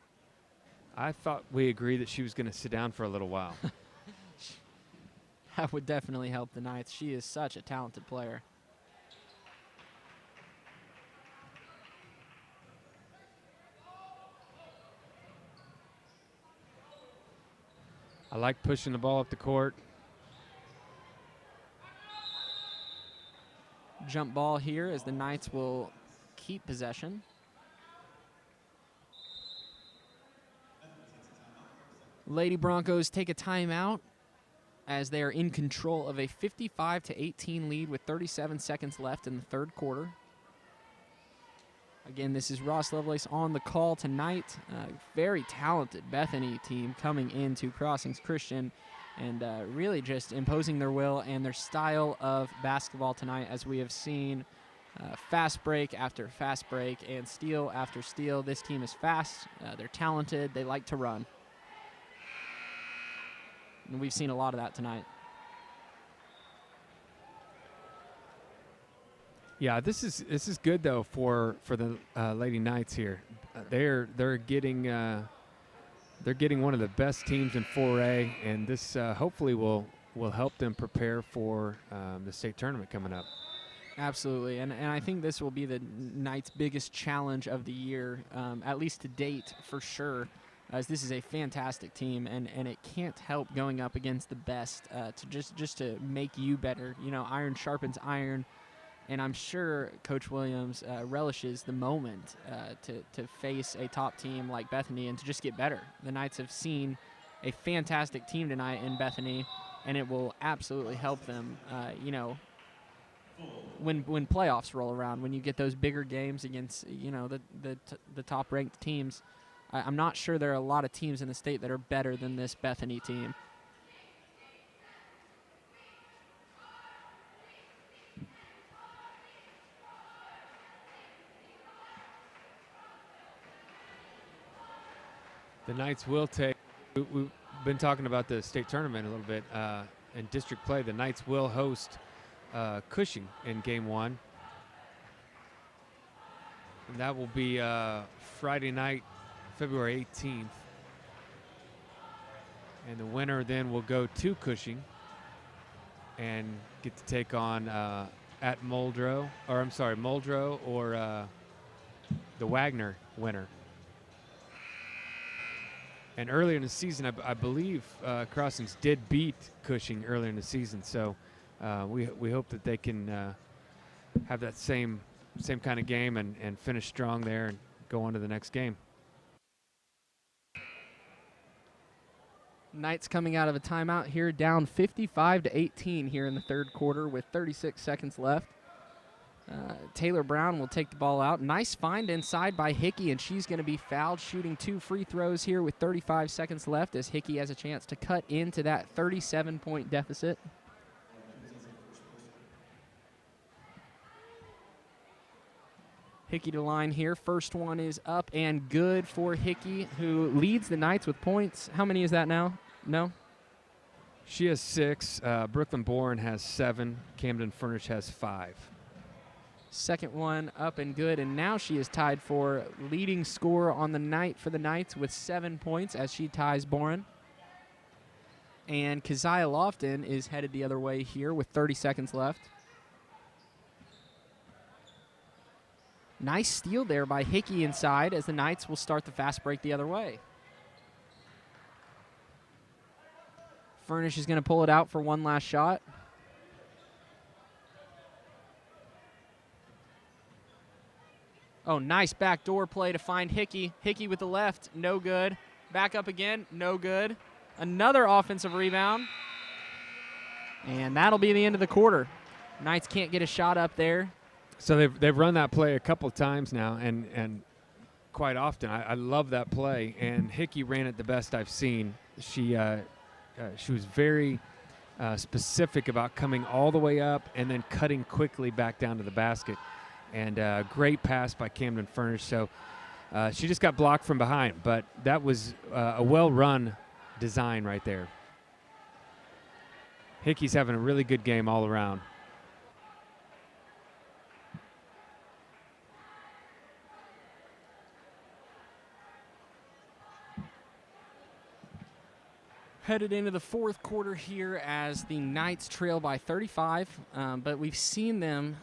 I thought we agreed that she was going to sit down for a little while. That would definitely help the Knights. She is such a talented player. I like pushing the ball up the court. Jump ball here as the Knights will keep possession. Lady Broncos take a timeout as they are in control of a 55-18 lead with 37 seconds left in the third quarter. Again, this is Ross Lovelace on the call tonight. Very talented Bethany team coming into Crossings Christian and really just imposing their will and their style of basketball tonight, as we have seen fast break after fast break and steal after steal. This team is fast. They're talented. They like to run. And we've seen a lot of that tonight. Yeah, this is good though for the Lady Knights here. They're getting one of the best teams in 4A, and this hopefully will help them prepare for the state tournament coming up. Absolutely, and I think this will be the Knights' biggest challenge of the year, at least to date, for sure. As this is a fantastic team, and it can't help going up against the best to just to make you better. You know, iron sharpens iron, and I'm sure Coach Williams relishes the moment to face a top team like Bethany and to just get better. The Knights have seen a fantastic team tonight in Bethany, and it will absolutely help them. You know, when playoffs roll around, when you get those bigger games against the top ranked teams. I'm not sure there are a lot of teams in the state that are better than this Bethany team. The Knights will take. We've been talking about the state tournament a little bit in district play. The Knights will host Cushing in Game 1, and that will be Friday night, February 18th. And the winner then will go to Cushing and get to take on at Muldrow or the Wagner winner. And earlier in the season, I believe Crossings did beat Cushing earlier in the season. So we hope that they can have that same kind of game and finish strong there and go on to the next game. Knights coming out of a timeout here, down 55-18 here in the third quarter with 36 seconds left. Taylor Brown will take the ball out. Nice find inside by Hickey, and she's going to be fouled, shooting 2 free throws here with 35 seconds left as Hickey has a chance to cut into that 37-point deficit. Hickey to line here. First one is up and good for Hickey, who leads the Knights with points. How many is that now? No? She has 6. Brooklyn Bourne has 7. Camden Furnish has 5. Second one up and good, and now she is tied for leading scorer on the night for the Knights with 7 points as she ties Boren. and Keziah Lofton is headed the other way here with 30 seconds left. Nice steal there by Hickey inside as the Knights will start the fast break the other way. Furnish is going to pull it out for one last shot. Oh, nice backdoor play to find Hickey. Hickey with the left, no good. Back up again, no good. Another offensive rebound. And that'll be the end of the quarter. Knights can't get a shot up there. So they've run that play a couple times now, and quite often. I love that play, and Hickey ran it the best I've seen. She was very specific about coming all the way up and then cutting quickly back down to the basket. And great pass by Camden Furnish. So she just got blocked from behind, but that was a well-run design right there. Hickey's having a really good game all around. Headed into the fourth quarter here as the Knights trail by 35, but we've seen them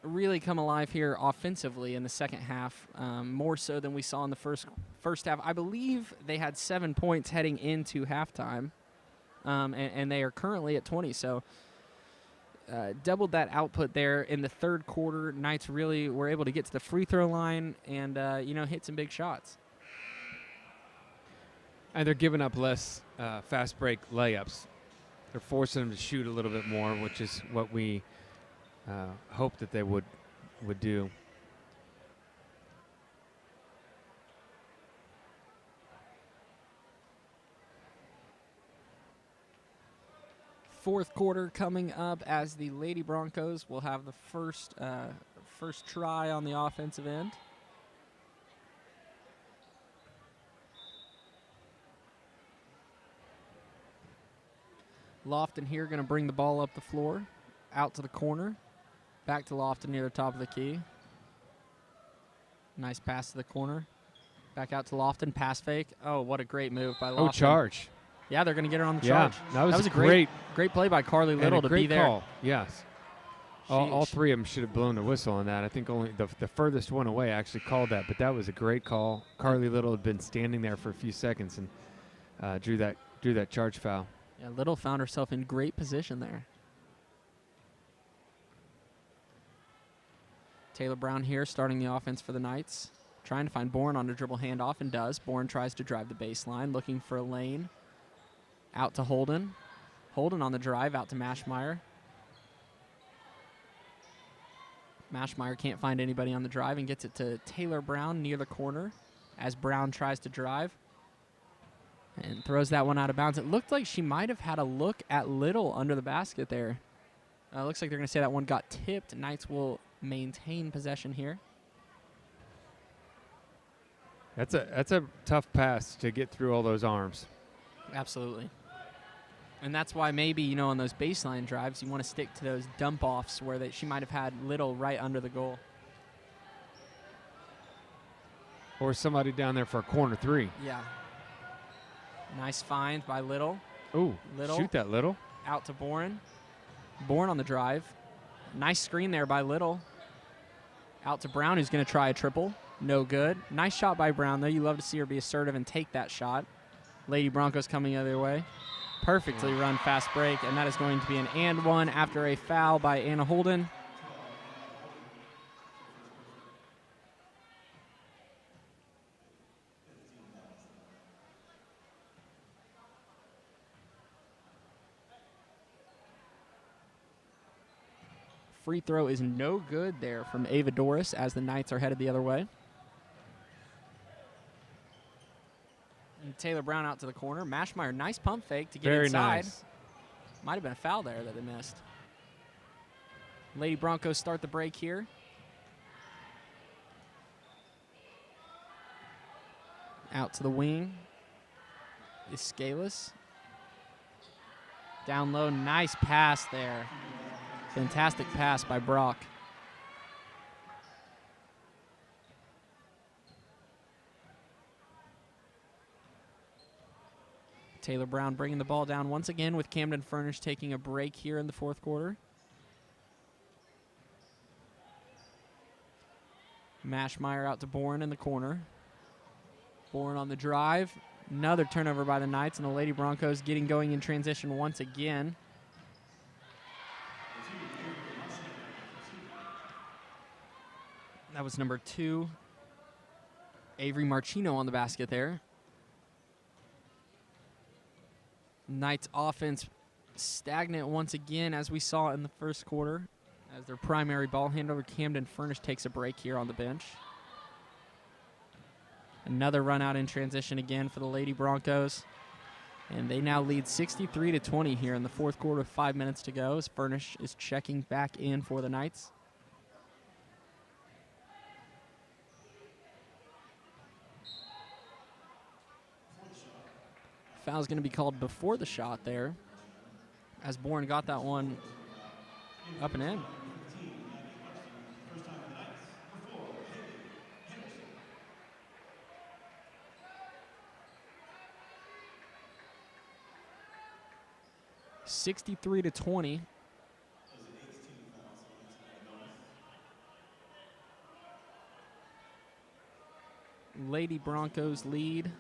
really come alive here offensively in the second half, more so than we saw in the first half. I believe they had 7 points heading into halftime, and they are currently at 20, so doubled that output there in the third quarter. Knights really were able to get to the free throw line and hit some big shots. And they're giving up less fast break layups. They're forcing them to shoot a little bit more, which is what we hope that they would do. Fourth quarter coming up as the Lady Broncos will have the first try on the offensive end. Lofton here going to bring the ball up the floor, out to the corner, back to Lofton near the top of the key. Nice pass to the corner. Back out to Lofton, pass fake. Oh, what a great move by Lofton. Oh, charge. Yeah, they're going to get her on the Yeah, charge. that was a a great play by Carly Little to be there. Call. Yes. All three of them should have blown the whistle on that. I think only the furthest one away actually called that, but that was a great call. Carly Little had been standing there for a few seconds and drew that charge foul. Yeah, Little found herself in great position there. Taylor Brown here starting the offense for the Knights. Trying to find Bourne on a dribble handoff and does. Bourne tries to drive the baseline, looking for a lane. Out to Holden. Holden on the drive, out to Mashmeyer. Mashmeyer can't find anybody on the drive and gets it to Taylor Brown near the corner as Brown tries to drive. And throws that one out of bounds. It looked like she might have had a look at Little under the basket there. Looks like they're going to say that one got tipped. Knights will maintain possession here. That's a tough pass to get through all those arms. Absolutely. And that's why maybe, on those baseline drives, you want to stick to those dump-offs where she might have had Little right under the goal. Or somebody down there for a corner three. Yeah. Nice find by Little. Ooh, Little. Shoot that, Little. Out to Bourne. Bourne on the drive. Nice screen there by Little. Out to Brown, who's going to try a triple. No good. Nice shot by Brown, though. You love to see her be assertive and take that shot. Lady Broncos coming the other way. Perfectly run fast break, and that is going to be an and one after a foul by Anna Holden. Free throw is no good there from Ava Doris as the Knights are headed the other way. And Taylor Brown out to the corner. Mashmeyer, nice pump fake to get inside. Nice. Might have been a foul there that they missed. Lady Broncos start the break here. Out to the wing is Scalise. Down low, nice pass there. Fantastic pass by Brock. Taylor Brown bringing the ball down once again with Camden Furnish taking a break here in the fourth quarter. Mashmeyer out to Bourne in the corner. Bourne on the drive. Another turnover by the Knights, and the Lady Broncos getting going in transition once again. That was number 2. Avery Marchino on the basket there. Knights offense stagnant once again, as we saw in the first quarter, as their primary ball handler Camden Furnish takes a break here on the bench. Another run out in transition again for the Lady Broncos, and they now lead 63-20 here in the fourth quarter with 5 minutes to go, as Furnish is checking back in for the Knights. Foul's going to be called before the shot there, as Bourne got that one up and in. (63-20). Lady Broncos lead.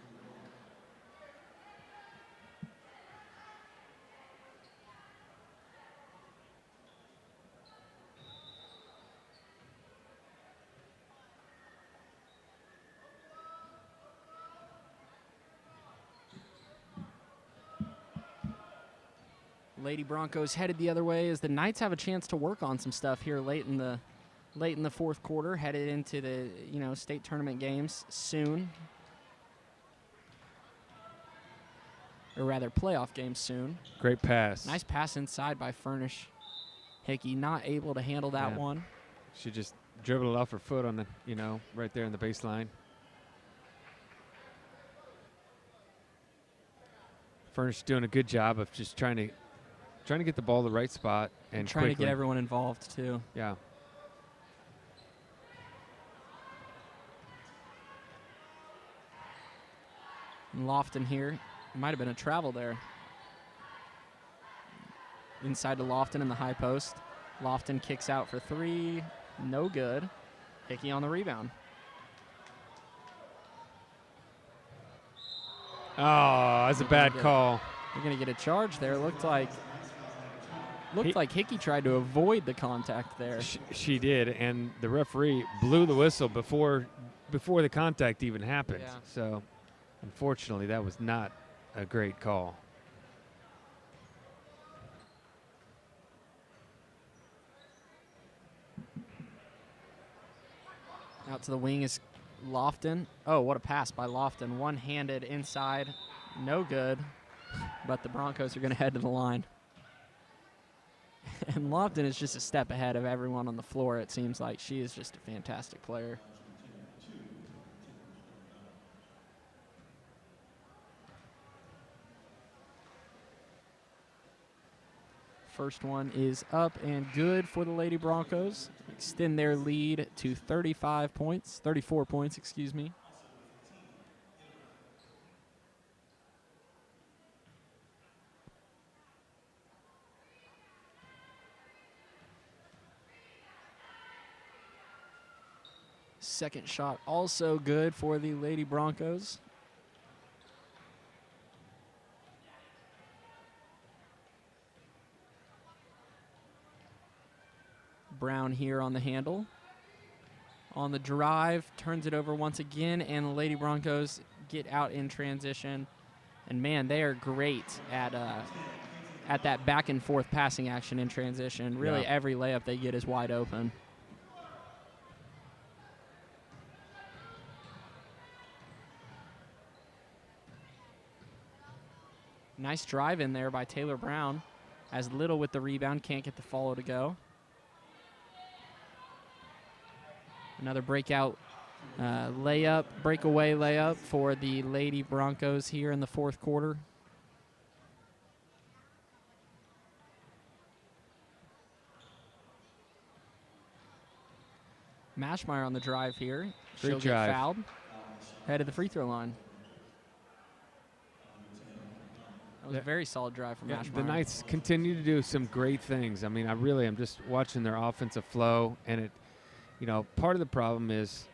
Lady Broncos headed the other way as the Knights have a chance to work on some stuff here late in the fourth quarter, headed into the state tournament games soon, or rather playoff games soon. Great pass. Nice pass inside by Furnish. Hickey not able to handle that one. She just dribbled it off her foot on the right there in the baseline. Furnish doing a good job of just trying to get the ball the right spot and trying quickly. To get everyone involved too. Yeah. And Lofton here. Might have been a travel there. Inside to Lofton in the high post. Lofton kicks out for 3. No good. Hickey on the rebound. Oh, that's a bad call. They're going to get a charge there. Looked like Hickey tried to avoid the contact there. She did, and the referee blew the whistle before the contact even happened. Yeah. So, unfortunately, that was not a great call. Out to the wing is Lofton. Oh, what a pass by Lofton. One-handed inside. No good. But the Broncos are going to head to the line. And Lofton is just a step ahead of everyone on the floor, it seems like. She is just a fantastic player. First one is up and good for the Lady Broncos. Extend their lead to 34 points, excuse me. Second shot also good for the Lady Broncos. Brown here on the handle. On the drive, turns it over once again, and the Lady Broncos get out in transition. And man, they are great at that back and forth passing action in transition. Really, every layup they get is wide open. Nice drive in there by Taylor Brown, as Little with the rebound, can't get the follow to go. Another breakaway layup for the Lady Broncos here in the fourth quarter. Mashmeyer on the drive here. She'll get fouled. Head of the free throw line. That was a very solid drive from Ashmeyer. The Knights continue to do some great things. I mean, I really am just watching their offensive flow, and it, part of the problem is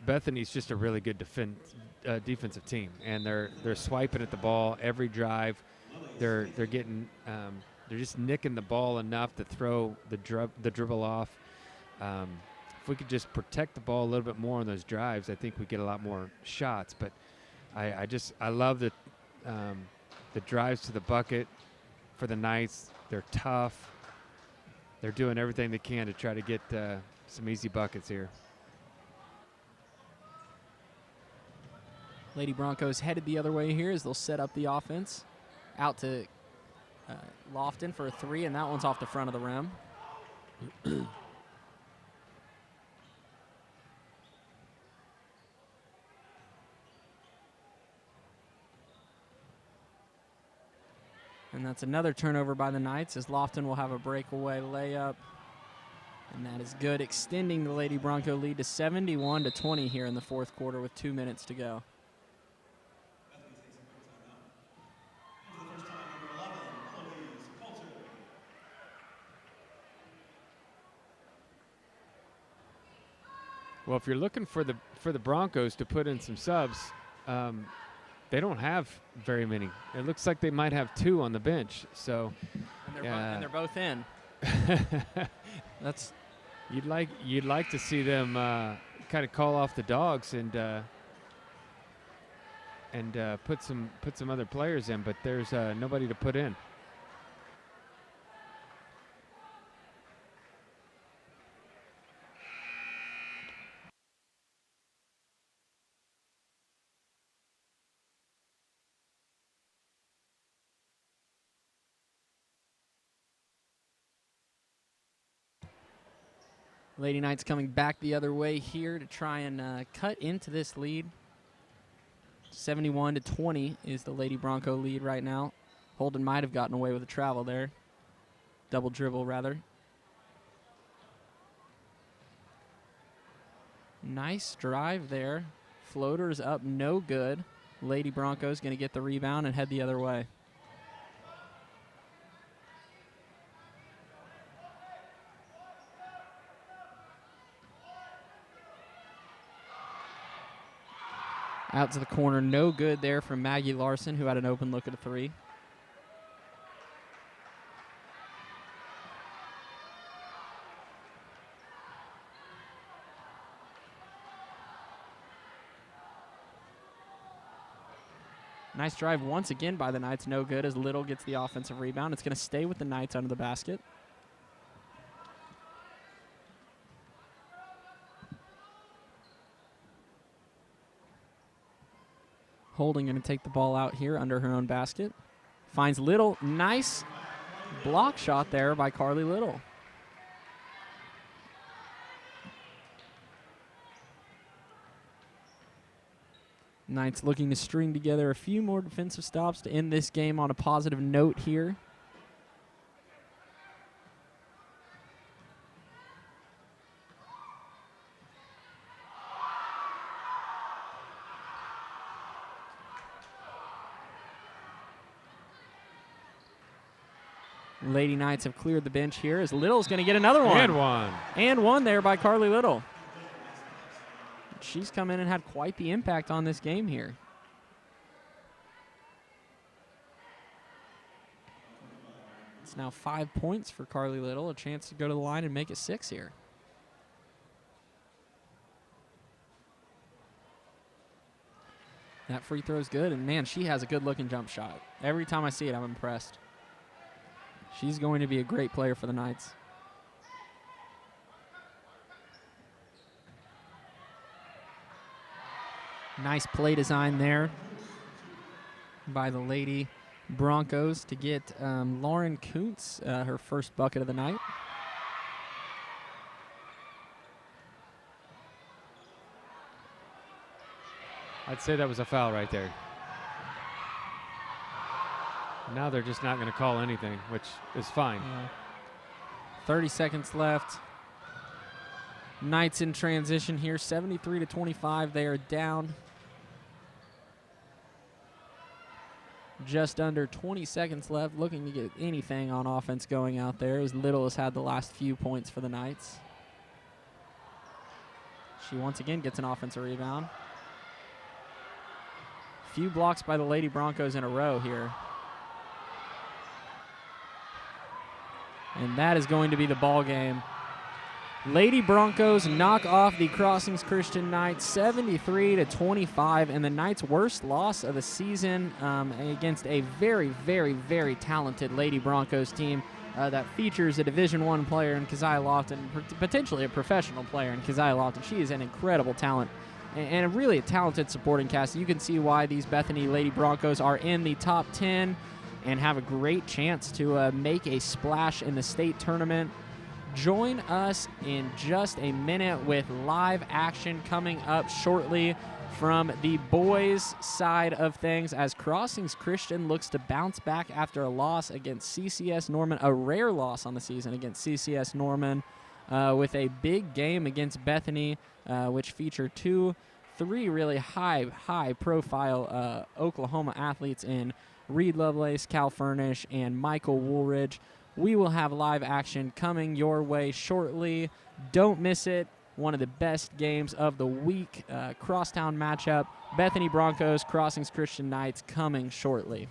Bethany's just a really good defensive team, and they're swiping at the ball every drive. They're getting they're just nicking the ball enough to throw the dribble off. If we could just protect the ball a little bit more on those drives, I think we get a lot more shots. But I love the drives to the bucket for the Knights. They're tough. They're doing everything they can to try to get some easy buckets here. Lady Broncos headed the other way here as they'll set up the offense. Out to Lofton for a three, and that one's off the front of the rim. And that's another turnover by the Knights as Lofton will have a breakaway layup. And that is good, extending the Lady Bronco lead to 71-20 here in the fourth quarter with 2 minutes to go. Well, if you're looking for the Broncos to put in some subs, they don't have very many. It looks like they might have 2 on the bench. So, and they're both in. That's you'd like to see them kind of call off the dogs and put some other players in, but there's nobody to put in. Lady Knights coming back the other way here to try and cut into this lead. 71-20 is the Lady Bronco lead right now. Holden might have gotten away with a travel there. Double dribble, rather. Nice drive there. Floaters up, no good. Lady Bronco's going to get the rebound and head the other way. Out to the corner, no good there from Maggie Larson, who had an open look at a three. Nice drive once again by the Knights, no good as Little gets the offensive rebound. It's going to stay with the Knights under the basket. Holding going to take the ball out here under her own basket. Finds Little. Nice block shot there by Carly Little. Knights looking to string together a few more defensive stops to end this game on a positive note here. Lady Knights have cleared the bench here as Little's going to get another one. And one. And one there by Carly Little. She's come in and had quite the impact on this game here. It's now 5 points for Carly Little, a chance to go to the line and make it 6 here. That free throw's good, and man, she has a good-looking jump shot. Every time I see it, I'm impressed. She's going to be a great player for the Knights. Nice play design there by the Lady Broncos to get Lauren Kuntz her first bucket of the night. I'd say that was a foul right there. Now they're just not going to call anything, which is fine. 30 seconds left. Knights in transition here, 73-25. They are down just under 20 seconds left, looking to get anything on offense going out there, as Little has had the last few points for the Knights. She once again gets an offensive rebound. Few blocks by the Lady Broncos in a row here. And that is going to be the ball game. Lady Broncos knock off the Crossings Christian Knights 73-25, and the Knights' worst loss of the season against a very, very, very talented Lady Broncos team that features a Division I player in Keziah Lofton, potentially a professional player in Keziah Lofton. She is an incredible talent and a really talented supporting cast. You can see why these Bethany Lady Broncos are in the top 10 and have a great chance to make a splash in the state tournament. Join us in just a minute with live action coming up shortly from the boys' side of things as Crossings Christian looks to bounce back after a loss against CCS Norman, a rare loss on the season against CCS Norman, with a big game against Bethany, which featured three really high-profile Oklahoma athletes in Reed Lovelace, Cal Furnish, and Michael Woolridge. We will have live action coming your way shortly. Don't miss it. One of the best games of the week. Crosstown matchup. Bethany Broncos, Crossings Christian Knights coming shortly.